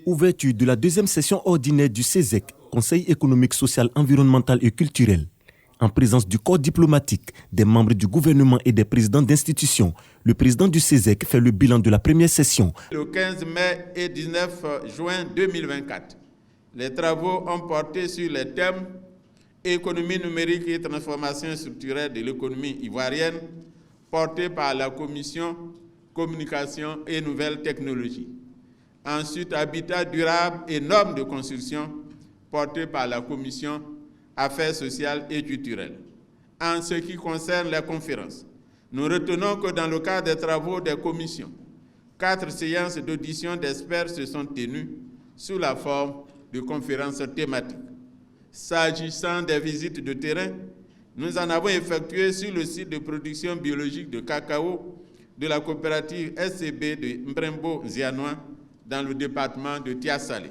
Ouverture de la deuxième session ordinaire du CESEC, Conseil économique, social, environnemental et culturel. En présence du corps diplomatique, des membres du gouvernement et des présidents d'institutions, le président du CESEC fait le bilan de la première session. Le 15 mai et 19 juin 2024, les travaux ont porté sur les thèmes économie numérique et transformation structurelle de l'économie ivoirienne, portés par la Commission communication et nouvelles technologies. Ensuite, habitat durable et normes de construction, porté par la Commission Affaires sociales et culturelles. En ce qui concerne les conférences, nous retenons que dans le cadre des travaux des commissions, 4 séances d'audition d'experts se sont tenues sous la forme de conférences thématiques. S'agissant des visites de terrain, nous en avons effectué sur le site de production biologique de cacao de la coopérative SCB de Mbrembo-Zianois dans le département de Tiasalé.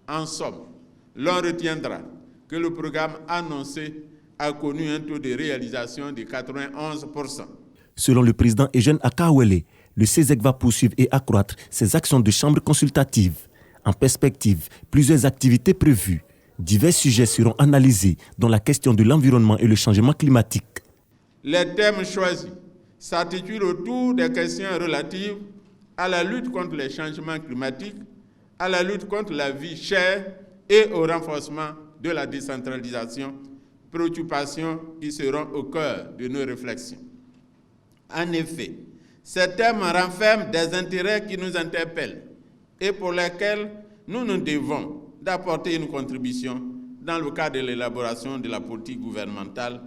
En somme, l'on retiendra que le programme annoncé a connu un taux de réalisation de 91%. Selon le président Eugène Akawele, le CESEC va poursuivre et accroître ses actions de chambre consultative. En perspective, plusieurs activités prévues. Divers sujets seront analysés, dont la question de l'environnement et le changement climatique. Les thèmes choisis s'articulent autour des questions relatives à la lutte contre les changements climatiques, à la lutte contre la vie chère et au renforcement de la décentralisation, préoccupations qui seront au cœur de nos réflexions. En effet, ces thèmes renferment des intérêts qui nous interpellent et pour lesquels nous nous devons d'apporter une contribution dans le cadre de l'élaboration de la politique gouvernementale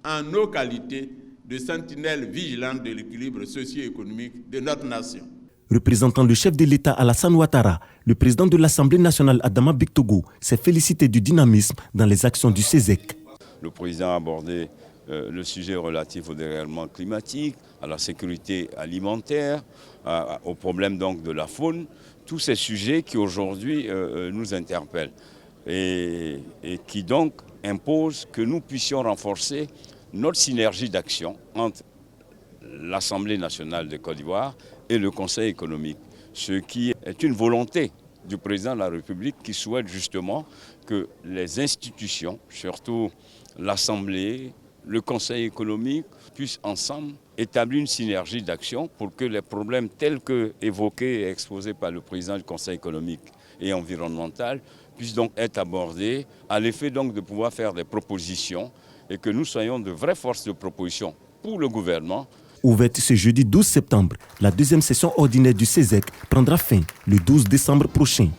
en nos qualités de sentinelles vigilantes de l'équilibre socio-économique de notre nation. Représentant le chef de l'État Alassane Ouattara, le président de l'Assemblée nationale Adama Bictogo s'est félicité du dynamisme dans les actions du CESEC. Le président a abordé le sujet relatif au dérèglement climatique, à la sécurité alimentaire, au problème donc de la faune, tous ces sujets qui aujourd'hui nous interpellent et qui donc imposent que nous puissions renforcer notre synergie d'action entre l'Assemblée nationale de Côte d'Ivoire et le Conseil économique, ce qui est une volonté du président de la République qui souhaite justement que les institutions, surtout l'Assemblée, le Conseil économique, puissent ensemble établir une synergie d'action pour que les problèmes tels que évoqués et exposés par le président du Conseil économique et environnemental puissent donc être abordés à l'effet donc de pouvoir faire des propositions et que nous soyons de vraies forces de proposition pour le gouvernement. Ouverte ce jeudi 12 septembre, la deuxième session ordinaire du CESEC prendra fin le 12 décembre prochain.